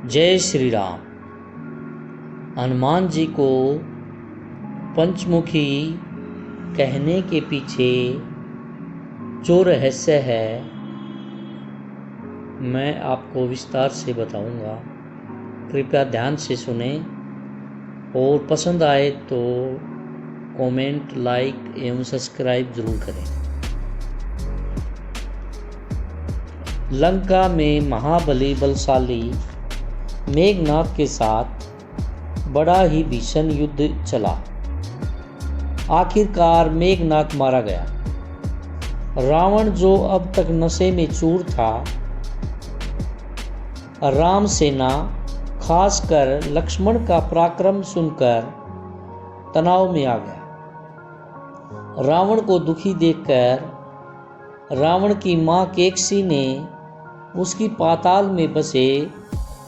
जय श्री राम। हनुमान जी को पंचमुखी कहने के पीछे जो रहस्य है मैं आपको विस्तार से बताऊंगा। कृपया ध्यान से सुने और पसंद आए तो कमेंट, लाइक एवं सब्सक्राइब जरूर करें। लंका में महाबली बलशाली मेघनाद के साथ बड़ा ही भीषण युद्ध चला। आखिरकार मेघनाद मारा गया। रावण जो अब तक नशे में चूर था, राम सेना खासकर लक्ष्मण का पराक्रम सुनकर तनाव में आ गया। रावण को दुखी देखकर रावण की मां केकसी ने उसकी पाताल में बसे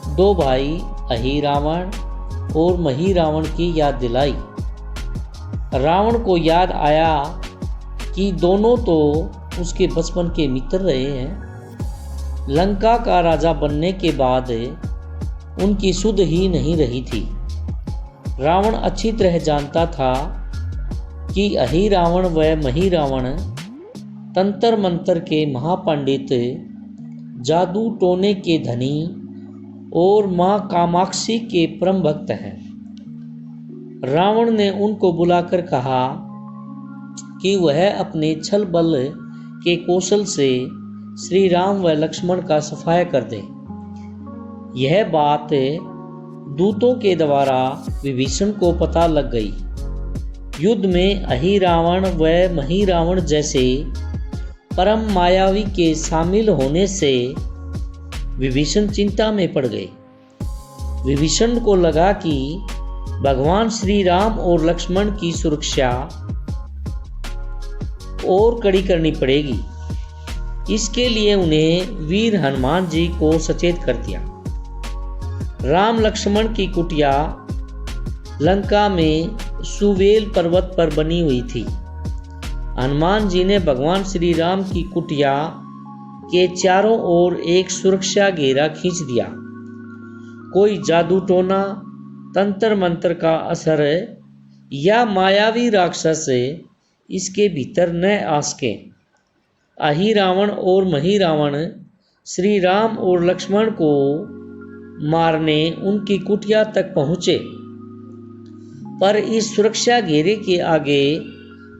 दो भाई अहिरावण और महिरावण की याद दिलाई। रावण को याद आया कि दोनों तो उसके बचपन के मित्र रहे हैं। लंका का राजा बनने के बाद उनकी सुध ही नहीं रही थी। रावण अच्छी तरह जानता था कि अहिरावण व महिरावण तंत्र मंत्र के महापंडित, जादू टोने के धनी और मां कामाक्षी के परम भक्त हैं। रावण ने उनको बुलाकर कहा कि वह अपने छल बल के कौशल से श्री राम व लक्ष्मण का सफाया कर दे। यह बात दूतों के द्वारा विभीषण को पता लग गई। युद्ध में अहिरावण व महिरावण जैसे परम मायावी के शामिल होने से विभीषण चिंता में पड़ गए। विभीषण को लगा कि भगवान श्री राम और लक्ष्मण की सुरक्षा और कड़ी करनी पड़ेगी। इसके लिए उन्हें वीर हनुमान जी को सचेत कर दिया। राम लक्ष्मण की कुटिया लंका में सुवेल पर्वत पर बनी हुई थी। हनुमान जी ने भगवान श्री राम की कुटिया के चारों ओर एक सुरक्षा घेरा खींच दिया। कोई जादू टोना, तंत्र मंत्र का असर या मायावी राक्षस इसके भीतर न आ सके। अहिरावण और महिरावण श्री राम और लक्ष्मण को मारने उनकी कुटिया तक पहुँचे, पर इस सुरक्षा घेरे के आगे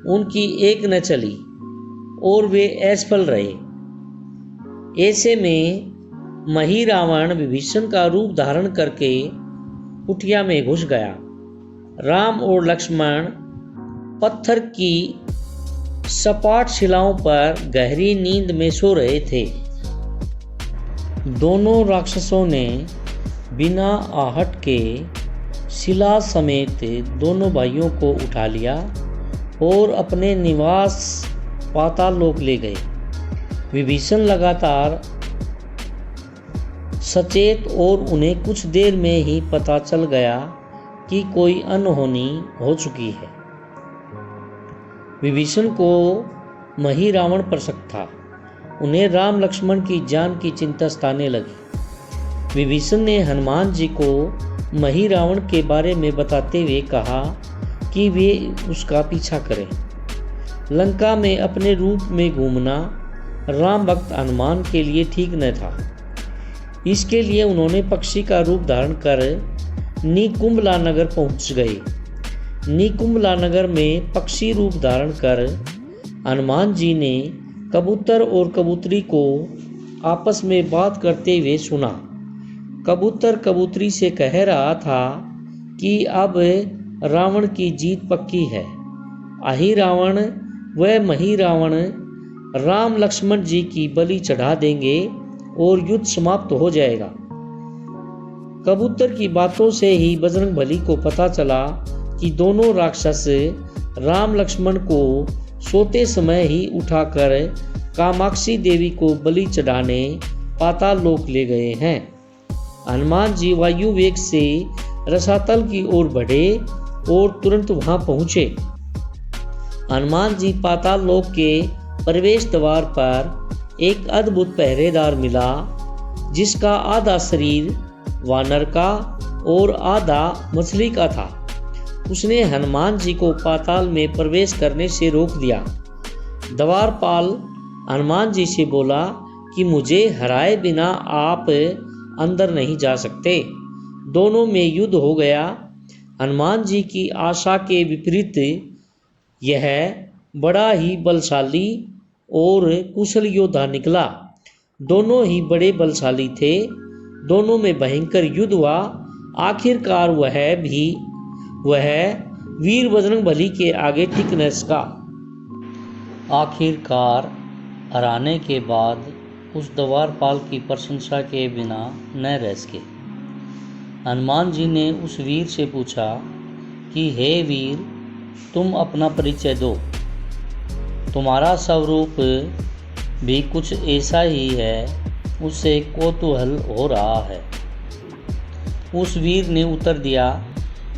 उनकी एक न चली और वे असफल रहे। ऐसे में महिरावण विभीषण का रूप धारण करके कुटिया में घुस गया। राम और लक्ष्मण पत्थर की सपाट शिलाओं पर गहरी नींद में सो रहे थे। दोनों राक्षसों ने बिना आहट के शिला समेत दोनों भाइयों को उठा लिया और अपने निवास पाताललोक ले गए। विभीषण लगातार सचेत और उन्हें कुछ देर में ही पता चल गया कि कोई अनहोनी हो चुकी है। विभीषण को महिरावण पर शक था। उन्हें राम लक्ष्मण की जान की चिंता सताने लगी। विभीषण ने हनुमान जी को महिरावण के बारे में बताते हुए कहा कि वे उसका पीछा करें। लंका में अपने रूप में घूमना राम भक्त हनुमान के लिए ठीक न था। इसके लिए उन्होंने पक्षी का रूप धारण कर निकुंभला नगर पहुंच गए। निकुंभला नगर में पक्षी रूप धारण कर हनुमान जी ने कबूतर और कबूतरी को आपस में बात करते हुए सुना। कबूतर कबूतरी से कह रहा था कि अब रावण की जीत पक्की है। अहिरावण व महिरावण राम लक्ष्मण जी की बलि चढ़ा देंगे और युद्ध समाप्त हो जाएगा। कबूतर की बातों से ही बजरंगबली को पता चला कि दोनों राक्षस राम लक्ष्मण को सोते समय ही उठाकर कामाक्षी देवी को बलि चढ़ाने पाताल लोक ले गए हैं। हनुमान जी वायु वेग से रसातल की ओर बढ़े और तुरंत वहां पहुंचे। हनुमान जी पाताल लोक के प्रवेश द्वार पर एक अद्भुत पहरेदार मिला, जिसका आधा शरीर वानर का और आधा मछली का था। उसने हनुमान जी को पाताल में प्रवेश करने से रोक दिया। द्वारपाल हनुमान जी से बोला कि मुझे हराए बिना आप अंदर नहीं जा सकते। दोनों में युद्ध हो गया। हनुमान जी की आशा के विपरीत यह बड़ा ही बलशाली और कुशल योद्धा निकला। दोनों ही बड़े बलशाली थे। दोनों में भयंकर युद्ध हुआ। आखिरकार वह वीर बजरंगबली के आगे टिक न सका। आखिरकार हराने के बाद उस द्वारपाल की प्रशंसा के बिना न रह सके। हनुमान जी ने उस वीर से पूछा कि हे वीर, तुम अपना परिचय दो। तुम्हारा स्वरूप भी कुछ ऐसा ही है। उससे कौतूहल हो रहा है। उस वीर ने उत्तर दिया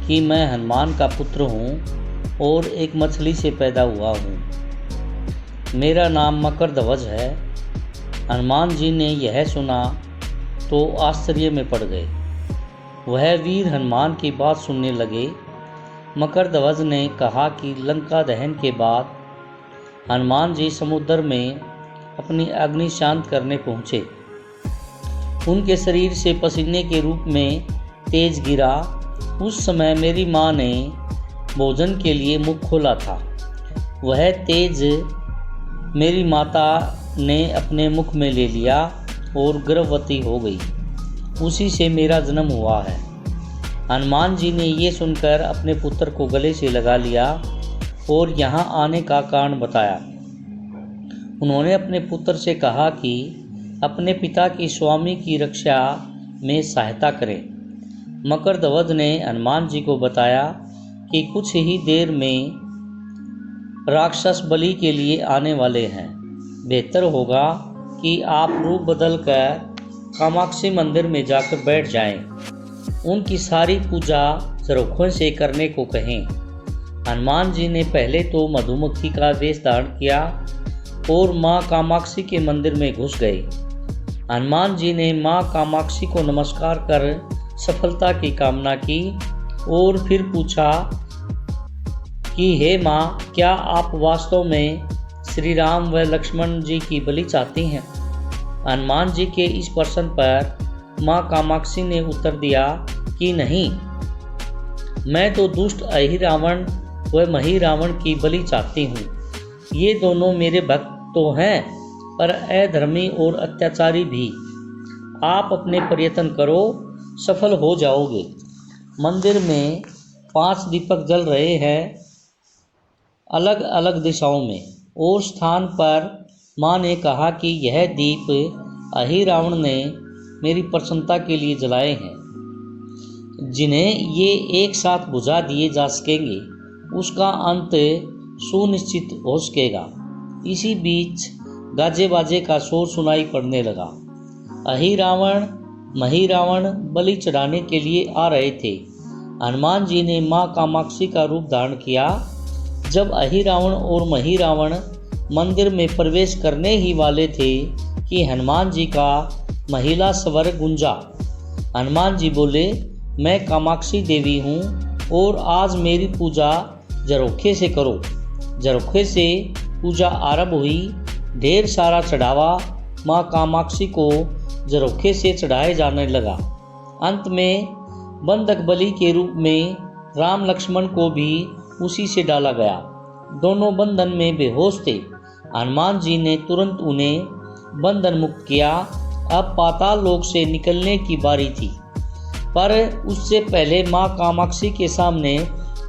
कि मैं हनुमान का पुत्र हूँ और एक मछली से पैदा हुआ हूँ। मेरा नाम मकरध्वज है। हनुमान जी ने यह सुना तो आश्चर्य में पड़ गए। वह वीर हनुमान की बात सुनने लगे। मकरध्वज ने कहा कि लंका दहन के बाद हनुमान जी समुद्र में अपनी अग्नि शांत करने पहुँचे। उनके शरीर से पसीने के रूप में तेज गिरा। उस समय मेरी माँ ने भोजन के लिए मुख खोला था। वह तेज मेरी माता ने अपने मुख में ले लिया और गर्भवती हो गई। उसी से मेरा जन्म हुआ है। हनुमान जी ने ये सुनकर अपने पुत्र को गले से लगा लिया और यहाँ आने का कारण बताया। उन्होंने अपने पुत्र से कहा कि अपने पिता की स्वामी की रक्षा में सहायता करें। मकरध्वज ने हनुमान जी को बताया कि कुछ ही देर में राक्षस बलि के लिए आने वाले हैं। बेहतर होगा कि आप रूप बदल कर कामाक्षी मंदिर में जाकर बैठ जाएं। उनकी सारी पूजा झरोखों से करने को कहें। हनुमान जी ने पहले तो मधुमक्खी का वेश धारण किया और माँ कामाक्षी के मंदिर में घुस गए। हनुमान जी ने माँ कामाक्षी को नमस्कार कर सफलता की कामना की और फिर पूछा कि हे माँ, क्या आप वास्तव में श्री राम व लक्ष्मण जी की बलि चाहती हैं? हनुमान जी के इस प्रश्न पर माँ कामाक्षी ने उत्तर दिया कि नहीं, मैं तो दुष्ट अहिरावण व महिरावण की बलि चाहती हूँ। ये दोनों मेरे भक्त तो हैं, पर अधर्मी और अत्याचारी भी। आप अपने प्रयत्न करो, सफल हो जाओगे। मंदिर में 5 दीपक जल रहे हैं अलग अलग दिशाओं में, और स्थान पर माँ ने कहा कि यह दीप अहिरावण ने मेरी प्रसन्नता के लिए जलाए हैं। जिन्हें ये एक साथ बुझा दिए जा सकेंगे, उसका अंत सुनिश्चित हो सकेगा। इसी बीच गाजे बाजे का शोर सुनाई पड़ने लगा। अहिरावण महिरावण बलि चढ़ाने के लिए आ रहे थे। हनुमान जी ने माँ कामाक्षी का रूप धारण किया। जब अहिरावण और महिरावण मंदिर में प्रवेश करने ही वाले थे कि हनुमान जी का महिला स्वर गूंजा। हनुमान जी बोले, मैं कामाक्षी देवी हूँ और आज मेरी पूजा झरोखे से करो। झरोखे से पूजा आरंभ हुई। ढेर सारा चढ़ावा माँ कामाक्षी को झरोखे से चढ़ाए जाने लगा। अंत में बंधक बलि के रूप में राम लक्ष्मण को भी उसी से डाला गया। दोनों बंधन में बेहोश थे। हनुमान जी ने तुरंत उन्हें बंधन मुक्त किया। अब पाताल लोक से निकलने की बारी थी, पर उससे पहले माँ कामाक्षी के सामने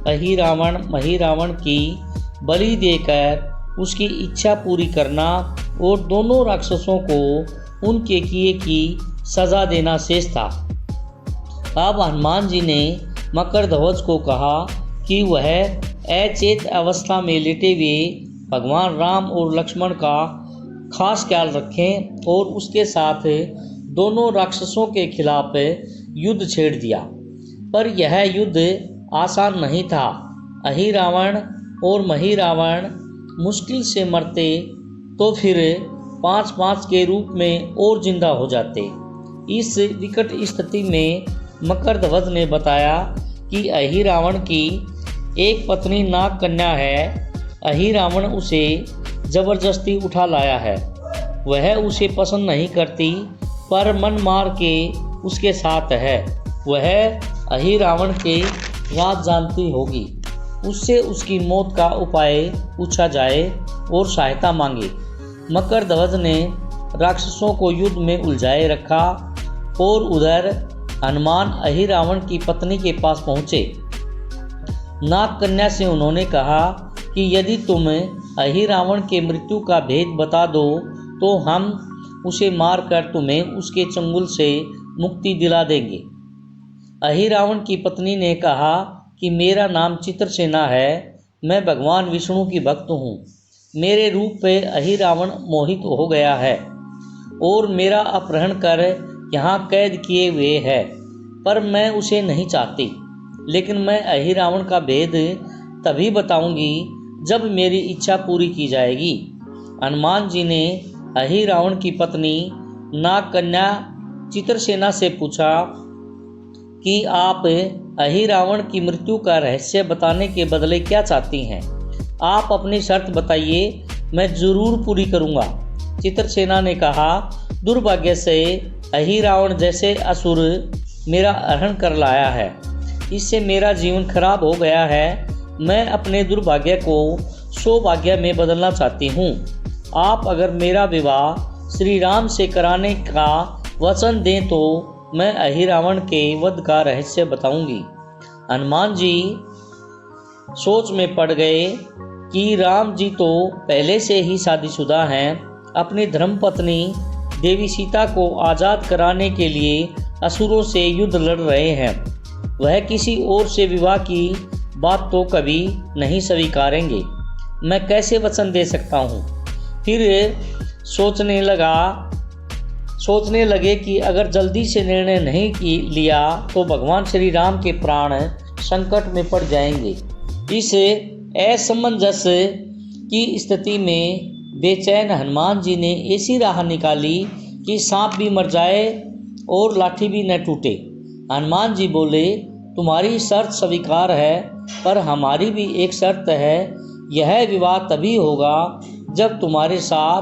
अहिरावण महिरावण की बलि देकर उसकी इच्छा पूरी करना और दोनों राक्षसों को उनके किए की सजा देना शेष था। अब हनुमान जी ने मकरध्वज को कहा कि वह अचेत अवस्था में लेटे हुए भगवान राम और लक्ष्मण का खास ख्याल रखें और उसके साथ दोनों राक्षसों के खिलाफ युद्ध छेड़ दिया। पर यह युद्ध आसान नहीं था। अहिरावण और महिरावण मुश्किल से मरते तो फिर 5-5 के रूप में और जिंदा हो जाते। इस विकट स्थिति में मकरध्वज ने बताया कि अहिरावण की एक पत्नी नाग कन्या है। अहिरावण उसे जबरदस्ती उठा लाया है। वह उसे पसंद नहीं करती पर मन मार के उसके साथ है। वह अहिरावण के राज जानती होगी। उससे उसकी मौत का उपाय पूछा जाए और सहायता मांगे। मकरध्वज ने राक्षसों को युद्ध में उलझाए रखा और उधर हनुमान अहिरावण की पत्नी के पास पहुँचे। नाग कन्या से उन्होंने कहा कि यदि तुम अहिरावण के मृत्यु का भेद बता दो तो हम उसे मारकर तुम्हें उसके चंगुल से मुक्ति दिला देंगे। अहिरावण की पत्नी ने कहा कि मेरा नाम चित्रसेना है। मैं भगवान विष्णु की भक्त हूँ। मेरे रूप पे अहिरावण मोहित हो गया है और मेरा अपहरण कर यहाँ कैद किए हुए है, पर मैं उसे नहीं चाहती। लेकिन मैं अहिरावण का भेद तभी बताऊंगी जब मेरी इच्छा पूरी की जाएगी। हनुमान जी ने अहिरावण की पत्नी नाग कन्या चित्रसेना से पूछा कि आप अहिरावण की मृत्यु का रहस्य बताने के बदले क्या चाहती हैं? आप अपनी शर्त बताइए, मैं जरूर पूरी करूंगा। चित्रसेना ने कहा, दुर्भाग्य से अहिरावण जैसे असुर मेरा हरण कर लाया है। इससे मेरा जीवन खराब हो गया है। मैं अपने दुर्भाग्य को सौभाग्य में बदलना चाहती हूँ। आप अगर मेरा विवाह श्री राम से कराने का वचन दें तो मैं अहिरावण के वध का रहस्य बताऊंगी। हनुमान जी सोच में पड़ गए कि राम जी तो पहले से ही शादीशुदा हैं। अपनी धर्मपत्नी देवी सीता को आज़ाद कराने के लिए असुरों से युद्ध लड़ रहे हैं। वह किसी और से विवाह की बात तो कभी नहीं स्वीकारेंगे। मैं कैसे वचन दे सकता हूँ? फिर सोचने लगे कि अगर जल्दी से निर्णय नहीं लिया तो भगवान श्री राम के प्राण संकट में पड़ जाएंगे। इस असमंजस की स्थिति में बेचैन हनुमान जी ने ऐसी राह निकाली कि सांप भी मर जाए और लाठी भी न टूटे। हनुमान जी बोले, तुम्हारी शर्त स्वीकार है, पर हमारी भी एक शर्त है। यह विवाह तभी होगा जब तुम्हारे साथ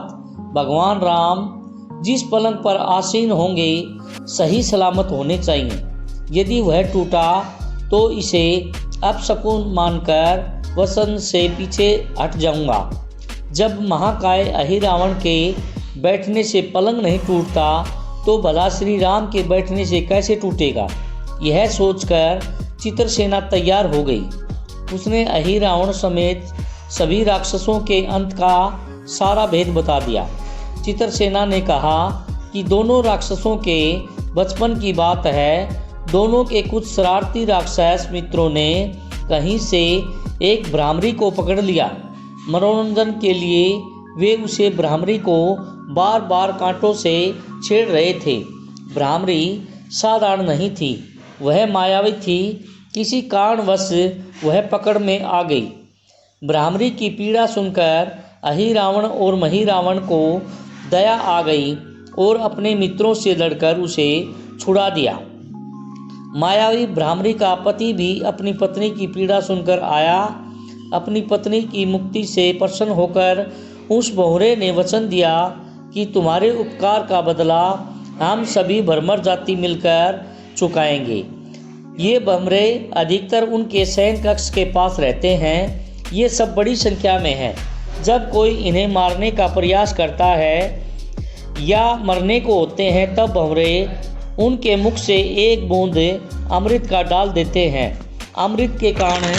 भगवान राम जिस पलंग पर आसीन होंगे सही सलामत होने चाहिए। यदि वह टूटा तो इसे अपशकुन मानकर वचन से पीछे हट जाऊंगा। जब महाकाय अहिरावण के बैठने से पलंग नहीं टूटता तो भला श्री राम के बैठने से कैसे टूटेगा? यह सोचकर चित्रसेना तैयार हो गई। उसने अहिरावण समेत सभी राक्षसों के अंत का सारा भेद बता दिया। चित्रसेना ने कहा कि दोनों राक्षसों के बचपन की बात है। दोनों के कुछ शरारती राक्षस मित्रों ने कहीं से एक भ्रामरी को पकड़ लिया। मनोरंजन के लिए वे उसे भ्रामरी को बार बार कांटों से छेड़ रहे थे। भ्रामरी साधारण नहीं थी, वह मायावी थी। किसी कारणवश वह पकड़ में आ गई। भ्रामरी की पीड़ा सुनकर अहिरावण और महिरावण को दया आ गई और अपने मित्रों से लड़कर उसे छुड़ा दिया। मायावी भ्रामरी का पति भी अपनी पत्नी की पीड़ा सुनकर आया। अपनी पत्नी की मुक्ति से प्रसन्न होकर उस बहुरे ने वचन दिया कि तुम्हारे उपकार का बदला हम सभी भ्रमर जाति मिलकर चुकाएंगे। ये भ्रमरे अधिकतर उनके शयन कक्ष के पास रहते हैं। ये सब बड़ी संख्या में हैं। जब कोई इन्हें मारने का प्रयास करता है या मरने को होते हैं तब भंवरे उनके मुख से एक बूंद अमृत का डाल देते हैं। अमृत के कारण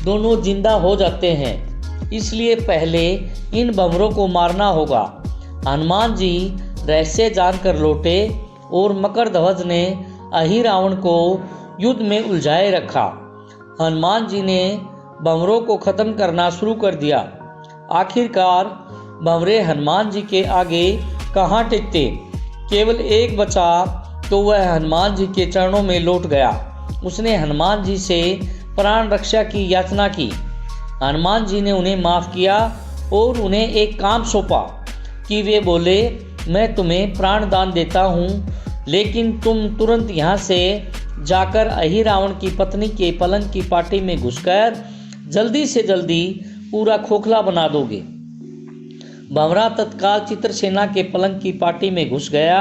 दोनों जिंदा हो जाते हैं। इसलिए पहले इन भंवरों को मारना होगा। हनुमान जी रहस्य जानकर लौटे और मकरध्वज ने अहिरावण को युद्ध में उलझाए रखा। हनुमान जी ने भंवरों को खत्म करना शुरू कर दिया। आखिरकार भंवरे हनुमान जी के आगे कहाँ टिकते। केवल एक बचा तो वह हनुमान जी के चरणों में लौट गया। उसने हनुमान जी से प्राण रक्षा की याचना की। हनुमान जी ने उन्हें माफ़ किया और उन्हें एक काम सौंपा कि वे बोले, मैं तुम्हें प्राण दान देता हूँ, लेकिन तुम तुरंत यहाँ से जाकर अहिरावण की पत्नी के पलंग की पार्टी में घुसकर जल्दी से जल्दी पूरा खोखला बना दोगे। भंवरा तत्काल चित्रसेना के पलंग की पार्टी में घुस गया।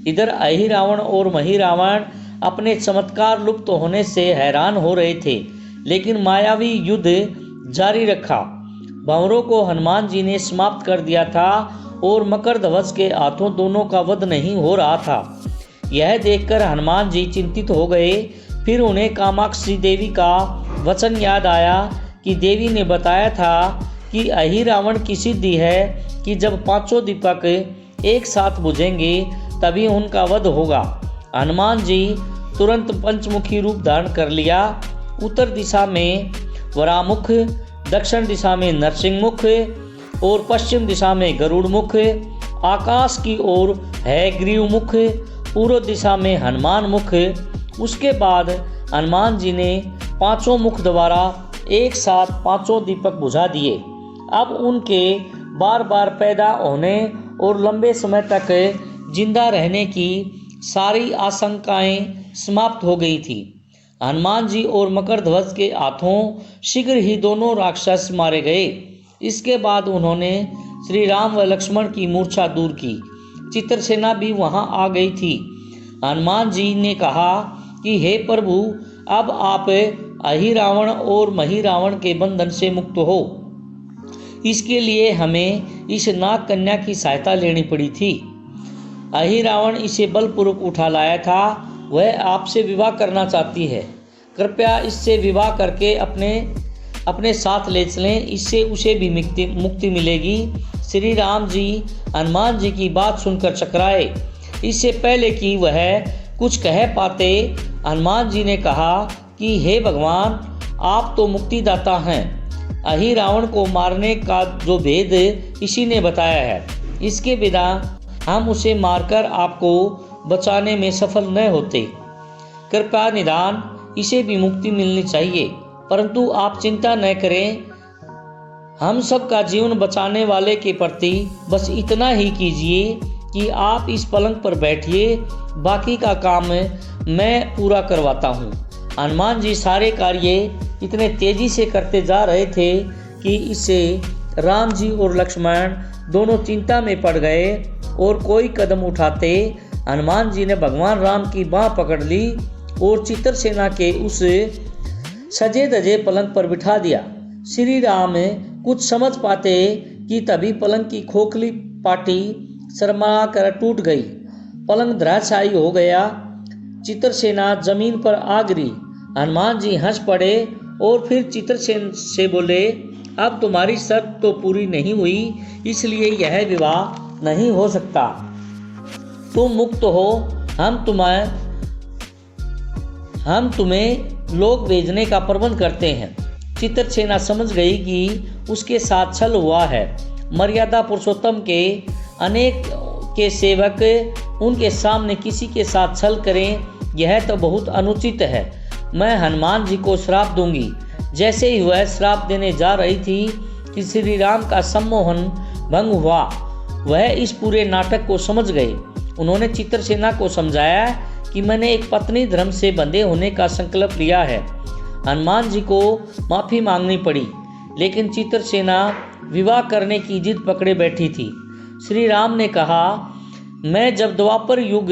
इधर अहिरावण और महिरावण अपने चमत्कार लुप्त होने से हैरान हो रहे थे, लेकिन मायावी युद्ध जारी रखा। भंवरों को हनुमान जी ने समाप्त कर दिया था और मकरध्वज के हाथों दोनों का वध नहीं हो रहा था। यह देखकर हनुमान जी चिंतित हो गए। फिर उन्हें कामाक्षी देवी का वचन याद आया कि देवी ने बताया था कि अहिरावण की सिद्धि है कि जब पांचों दीपक एक साथ बुझेंगे तभी उनका वध होगा। हनुमान जी तुरंत पंचमुखी रूप धारण कर लिया। उत्तर दिशा में वरामुख, दक्षिण दिशा में नरसिंहमुख और पश्चिम दिशा में गरुड़मुख, आकाश की ओर है ग्रीवमुख, पूर्व दिशा में हनुमान मुख। उसके बाद हनुमान जी ने पांचों मुख द्वारा एक साथ पांचों दीपक बुझा दिए। अब उनके बार बार पैदा होने और लंबे समय तक जिंदा रहने की सारी आशंकाएं समाप्त हो गई थी। हनुमान जी और मकरध्वज के हाथों शीघ्र ही दोनों राक्षस मारे गए। इसके बाद उन्होंने श्री राम व लक्ष्मण की मूर्छा दूर की। चित्रसेना भी वहां आ गई थी। हनुमान जी ने कहा कि हे प्रभु, अब आप अहिरावण और महिरावण के बंधन से मुक्त हो। इसके लिए हमें इस नाग कन्या की सहायता लेनी पड़ी थी। अहिरावण इसे बलपूर्वक उठा लाया था। वह आपसे विवाह करना चाहती है। कृपया इससे विवाह करके अपने साथ ले चलें, इससे उसे भी मुक्ति मिलेगी। श्री राम जी हनुमान जी की बात सुनकर चकराए। इससे पहले कि वह कुछ कह पाते, हनुमान जी ने कहा कि हे भगवान, आप तो मुक्तिदाता हैं। अहिरावण को मारने का जो भेद इसी ने बताया है, इसके बिना हम उसे मारकर आपको बचाने में सफल न होते। कृपया निदान इसे भी मुक्ति मिलनी चाहिए, परंतु आप चिंता न करें। हम सब का जीवन बचाने वाले के प्रति बस इतना ही कीजिए कि आप इस पलंग पर बैठिए, बाकी का काम मैं पूरा करवाता हूँ। हनुमान जी सारे कार्य इतने तेजी से करते जा रहे थे कि इससे राम जी और लक्ष्मण दोनों चिंता में पड़ गए और कोई कदम उठाते हनुमान जी ने भगवान राम की बाँह पकड़ ली और चित्रसेना के उस सजे धजे पलंग पर बिठा दिया। श्री राम कुछ समझ पाते कि तभी पलंग की खोखली पाटी शर्मा कर टूट गई। पलंग धराशायी हो गया। चित्रसेना जमीन पर आ गिरी। हनुमान जी हंस पड़े और फिर चित्रसेन से बोले, अब तुम्हारी शर्त तो पूरी नहीं हुई, इसलिए यह विवाह नहीं हो सकता। तुम मुक्त हो, हम तुम्हें लोग भेजने का प्रबंध करते हैं। चित्रसेना समझ गई कि उसके साथ छल हुआ है। मर्यादा पुरुषोत्तम के अनेक के सेवक उनके सामने किसी के साथ छल करें, यह तो बहुत अनुचित है। मैं हनुमान जी को श्राप दूंगी। जैसे ही वह श्राप देने जा रही थी कि श्री राम का सम्मोहन भंग हुआ। वह इस पूरे नाटक को समझ गए। उन्होंने चित्रसेना को समझाया कि मैंने एक पत्नी धर्म से बंधे होने का संकल्प लिया है। हनुमान जी को माफ़ी मांगनी पड़ी, लेकिन चित्रसेना विवाह करने की जिद पकड़े बैठी थी। श्री राम ने कहा, मैं जब द्वापर युग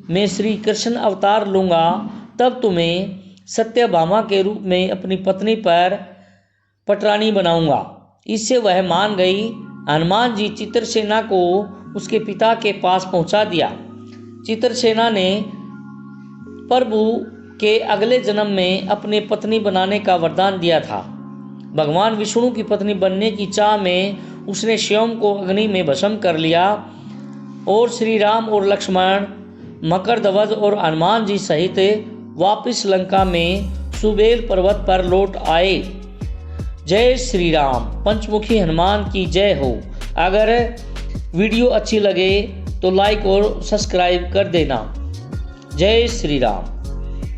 में श्री कृष्ण अवतार लूँगा तब तुम्हें सत्यभामा के रूप में अपनी पत्नी पर पटरानी बनाऊंगा। इससे वह मान गई। हनुमान जी चित्रसेना को उसके पिता के पास पहुंचा दिया। चित्रसेना ने प्रभु के अगले जन्म में अपने पत्नी बनाने का वरदान दिया था। भगवान विष्णु की पत्नी बनने की चाह में उसने स्वयं को अग्नि में भस्म कर लिया और श्री राम और लक्ष्मण, मकरध्वज और हनुमान जी सहित वापिस लंका में सुबेल पर्वत पर लौट आए। जय श्री राम। पंचमुखी हनुमान की जय हो। अगर वीडियो अच्छी लगे तो लाइक और सब्सक्राइब कर देना। जय श्री राम।